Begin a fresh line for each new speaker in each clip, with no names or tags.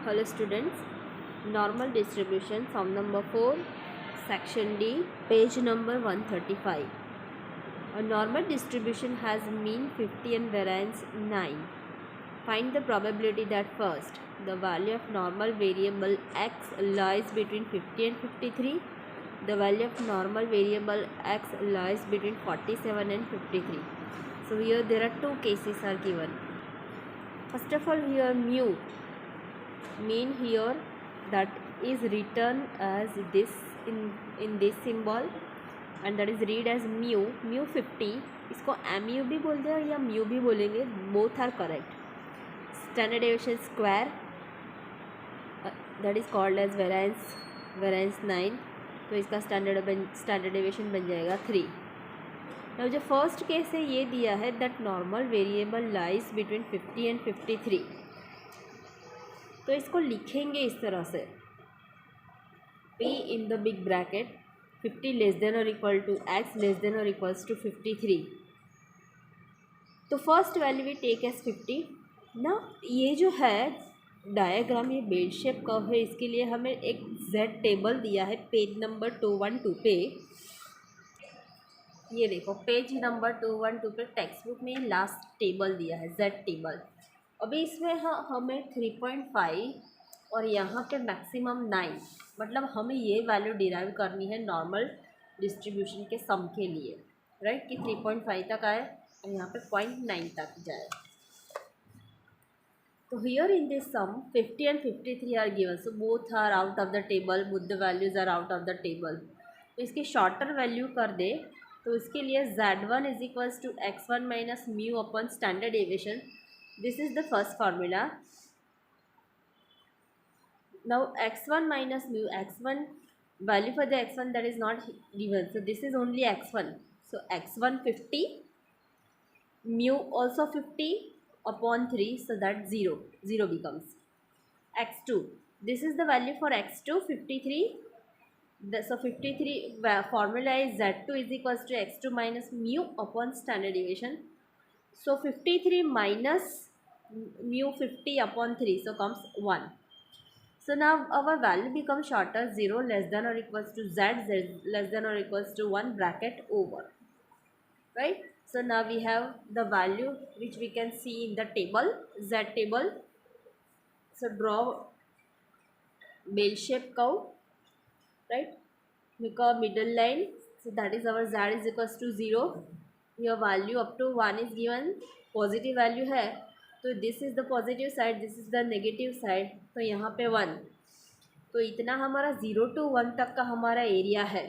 Hello students, normal distribution, sum number 4, section D, page number 135. A normal distribution has mean 50 and variance 9. Find the probability that first, the value of normal variable x lies between 50 and 53. The value of normal variable x lies between 47 and 53. So here there are two cases are given. First of all, here mu mean here that is written as this in this symbol and that is read as mu 50. इसको mu भी बोलते हैं या mu भी बोलेंगे, both are correct. Standard deviation square that is called as variance 9, तो इसका standard deviation बन जाएगा 3. Now जो फर्स्ट केस है ये दिया है that normal variable lies between 50 and 53. तो इसको लिखेंगे इस तरह से p in the big bracket 50 less than or equal to x less than or equals to 53. तो first value we take as 50 ना. ये जो है डायग्राम, ये बेल शेप कर्व है, इसके लिए हमें एक z टेबल दिया है पेज नंबर 212 पे. ये देखो पेज नंबर 212 पे टेक्स्ट बुक में लास्ट टेबल दिया है z टेबल. अभी इसमें हमें 3.5 और यहाँ पे मैक्सिमम 9, मतलब हमें ये वैल्यू डिराइव करनी है नॉर्मल डिस्ट्रीब्यूशन के सम के लिए, राइट, कि 3.5 तक आए और यहाँ पे 0.9 तक जाए. तो here in this sum 50 and 53 are given, so both are out of the table, both the values are out of the table. तो इसकी शॉर्टर वैल्यू कर दे तो इसके लिए z1 is equals to x1 minus mu upon standard deviation. This is the first formula. Now x1 minus mu, x1 value for the x1 that is not given, so this is only x1. So x1 50, mu also 50 upon 3, so that 0 becomes x2. This is the value for x2 53. So 53 formula is z2 is equals to x2 minus mu upon standard deviation. So 53 minus mu 50 upon 3, so comes 1. So now our value becomes shorter, 0 less than or equals to z less than or equals to 1 bracket over, right. So now we have the value which we can see in the table, z table. So draw bell shape curve, right, make a middle line, so that is our z is equals to 0. Your value up to 1 is given, positive value है तो this is the positive side, this is the negative side, तो यहाँ पे 1. तो इतना हमारा 0 to 1 तक का हमारा एरिया है,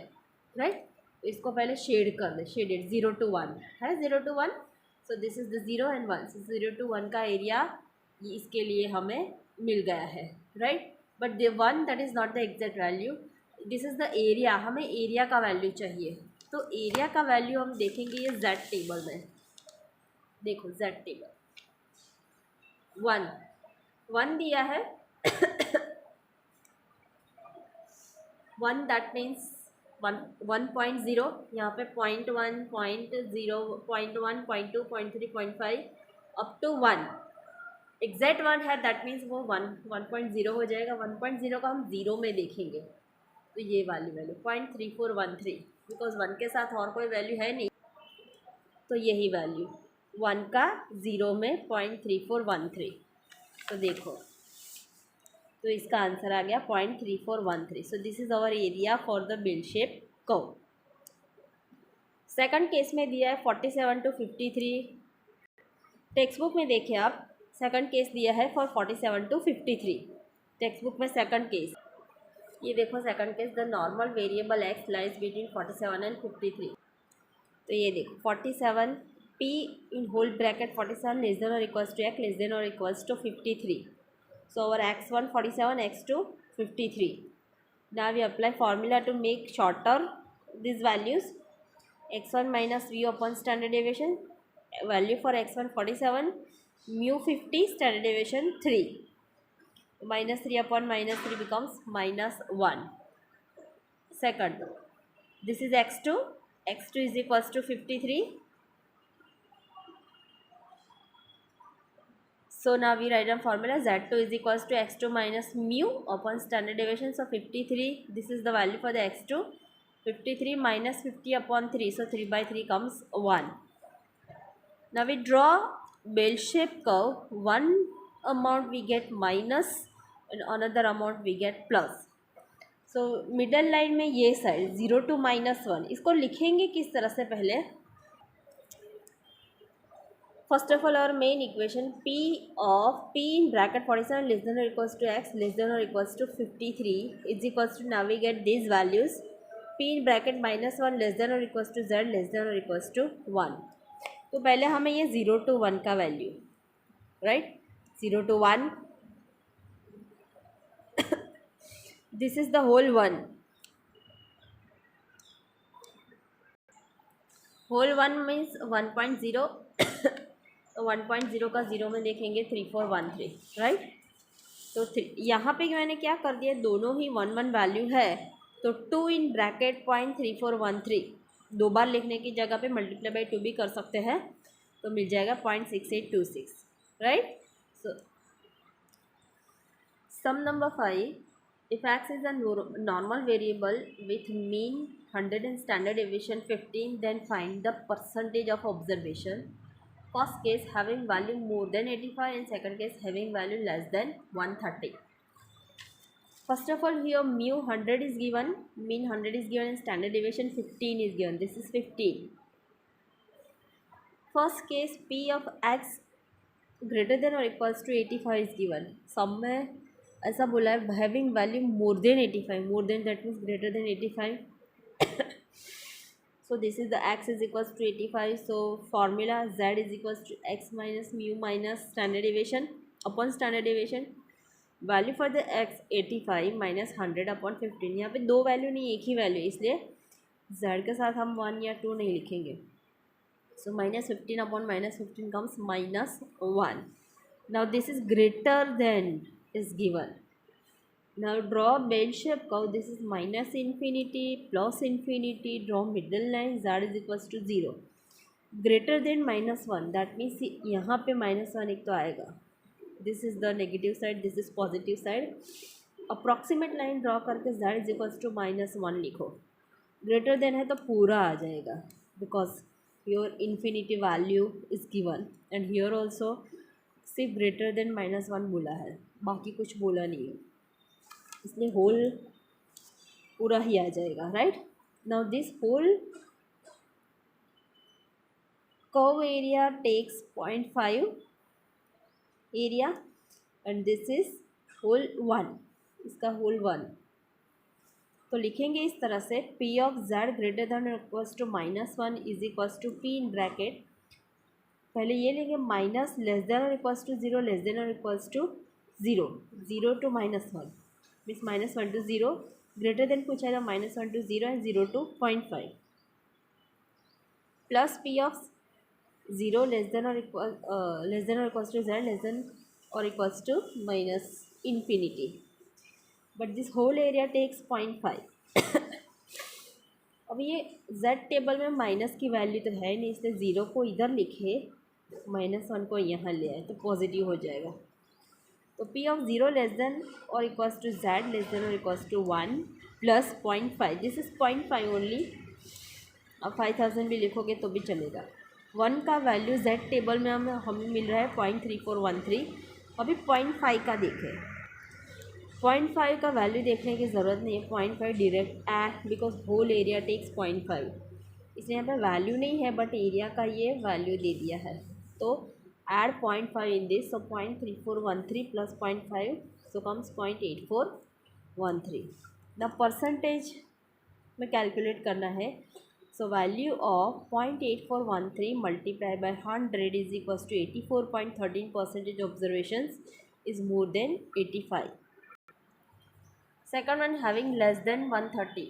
राइट. तो इसको पहले शेड कर दे, शेडेड 0 to 1 है, 0 to 1. So this is the 0 and 1. So 0 to 1 का एरिया इसके लिए हमें मिल गया है, right. But the 1 that is not the exact value, this is the area, हमें एरिया का वैल्यू चाहिए. तो एरिया का वैल्यू हम देखेंगे ये z टेबल में. देखो z टेबल 1 दिया है 1 दैट मीन्स 1.0, यहाँ पे 0.1 0.0 0.1 0.2 0.3 0.5 अप टू 1. एग्जैक्ट 1 है, दैट मीन्स वो 1.0 हो जाएगा. 1.0 का हम 0 में देखेंगे तो ये वाली वैल्यू 0.3413, बिकॉज 1 के साथ और कोई वैल्यू है नहीं, तो यही वैल्यू 1 का 0 में 0.3413. तो देखो, तो इसका आंसर आ गया 0.3413. So this is our area for the bell shape curve. Second case में दिया है 47 to 53. टेक्स्ट बुक में देखिए आप, सेकंड केस दिया है फॉर 47 to 53. टेक्स्ट बुक में सेकंड केस, ये देखो second case, the normal variable x lies between 47 and 53. तो ये देखो 47 p in whole bracket 47 less than or equals to x less than or equals to 53. So our x1 47, x2 53. Now we apply formula to make shorter these values. x1 minus v upon standard deviation, value for x1 47, mu 50 standard deviation 3. Minus 3 upon minus 3 becomes minus 1. Second, this is x2 is equals to 53. So now we write down formula z2 is equals to x2 minus mu upon standard deviation. So 53, this is the value for the x2. 53 minus 50 upon 3. So 3 by 3 comes 1. Now we draw bell shape curve. One amount we get minus and another amount we get plus. So middle line में ये side 0 to -1 इसको लिखेंगे किस तरह से पहले. First of all, our main equation P of P in bracket 47 less than or equals to x less than or equals to 53 is equals to, now we get these values. P in bracket -1 less than or equals to z less than or equals to 1. तो पहले हमें ये 0 to 1 का value, right, 0 to 1 this is the whole 1. Whole 1 means 1.0 1.0 का 0 में देखेंगे 3413, right. तो यहाँ पे मैंने क्या कर दिया, दोनों ही 1 1 वैल्यू है, तो 2 इन ब्रैकेट 0.3413 दो बार लिखने की जगह पे मल्टीप्लाई बाई 2 भी कर सकते हैं, तो मिल जाएगा 0.6826, right. So some number 5, if x is a normal variable with mean 100 and standard deviation 15, then find the percentage of observation. First case having value more than 85 and second case having value less than 130. First of all, here mu 100 is given, mean 100 is given and standard deviation 15 is given. This is 15. First case P of x greater than or equals to 85 is given. सब में ऐसा बोला है having value more than 85, more than that means greater than 85. So this is the x is equals to 85. So formula z is equals to x minus mu minus standard deviation upon standard deviation. Value for the x 85 minus 100 upon 15. यहाँ पे दो value नहीं, एक ही value, इसलिए z के साथ हम 1 या 2 नहीं लिखेंगे. So minus 15 upon minus 15 comes -1. Now this is greater than is given. Now draw bell shape curve. This is minus infinity, plus infinity. Draw middle line. Z is equals to 0. Greater than -1. That means यहाँ पे -1 एक तो आएगा. This is the negative side. This is positive side. Approximate line draw करके Z is equals to -1 लिखो. Greater than है तो पूरा आ जाएगा, because your infinity value is given and here also सिर्फ greater than -1 बोला है, बाकी कुछ बोला नहीं है, इसलिए होल पूरा ही आ जाएगा, right. Now this whole curve area takes 0.5 area and this is whole 1, इसका होल 1. तो लिखेंगे इस तरह से P of Z greater than equals to -1 is equals to P in bracket, पहले ये लेंगे माइनस लेस देन और इक्वल्स टू 0 लेस देन और equals to 0 0 to -1 means -1 to 0, greater than पूछा था -1 to 0 and 0 to 0.5, plus P of 0 less than और equals to Z less than और equals to minus infinity, but this whole area takes 0.5. अब ये Z table में minus की value तो है नहीं, इसलिए 0 को इधर लिखे, -1 को यहाँ ले आए तो पॉजिटिव हो जाएगा. तो P ऑफ 0 लेस देन और equals to Z less than और equals to 1 plus 0.5, this is 0.5 only. अब 5000 भी लिखोगे तो भी चलेगा. 1 का वैल्यू Z टेबल में हमें मिल रहा है 0.3413. अभी 0.5 का देखें. 0.5 का वैल्यू देखने की ज़रूरत नहीं है, 0.5 direct add, because whole area takes 0.5, इसलिए यहाँ पे वैल्यू नहीं है बट एरिया का ये वैल्यू दे दिया है. तो add 0.5 in this, so 0.3413 plus 0.5, so comes 0.8413. now percentage में कैलकुलेट करना है, so value of 0.8413 multiplied by 100 is equals to 84.13% observations is more than 85. second one having less than 130,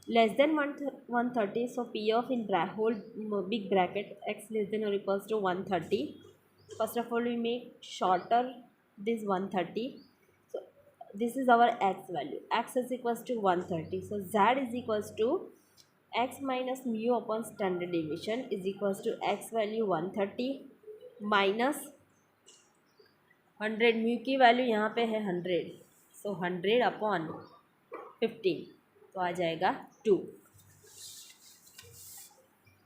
less than 130, so P of in whole big bracket x less than or equals to 130. First of all we make shorter this 130, so this is our x value, x is equals to 130, so Z is equals to x minus mu upon standard deviation is equals to x value 130 minus 100 mu की value यहाँ पे है 100, सो 100/15 तो आ जाएगा 2.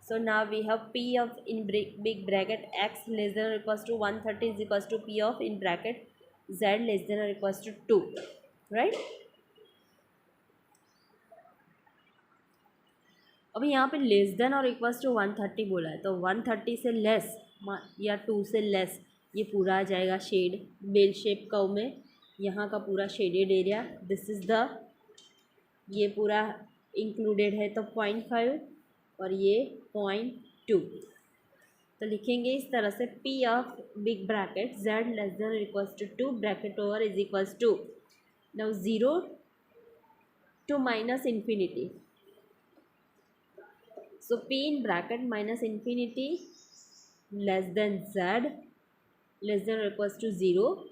So now we have P of in big bracket x less than or equals to 130 is equals to P of in bracket z less than or equals to 2, right? अभी यहाँ पे less than और equals to 130 बोला है, तो 130 से less या 2 से लेस ये पूरा आ जाएगा शेड बेल शेप कर्व में. यहाँ का पूरा shaded area this is the, ये पूरा इंक्लूडेड है तो 0.5 और ये 0.2. तो लिखेंगे इस तरह से P of big bracket z less than equals to 2 bracket over is equals to, now 0 to minus infinity. So P in bracket minus infinity less than z less than or equals to 0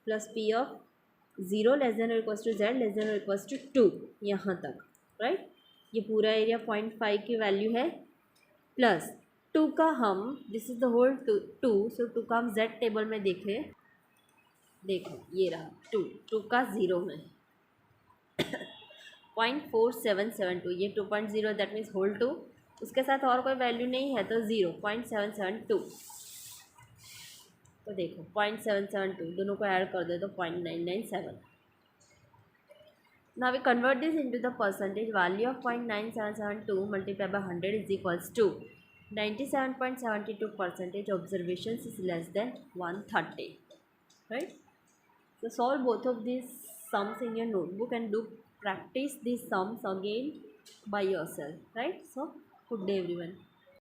plus P of 0 less than or equals to z less than or equals to 2 यहाँ तक, right. ये पूरा area 0.5 की value है plus 2 का हम this is the whole 2, सो 2 का हम z टेबल में देखें, देखो ये रहा 2 का 0 में 0.4772, ये 2.0 दैट मीन्स होल 2, उसके साथ और कोई वैल्यू नहीं है तो 0.772. तो देखो 0.772 दोनों को ऐड कर दे तो 0.997. Now we convert this into the percentage. Value of 0.9772 multiplied by 100 is equals to 97.72%. Observations is less than 130, right? So solve both of these sums in your notebook and do practice these sums again by yourself, right? So good day everyone.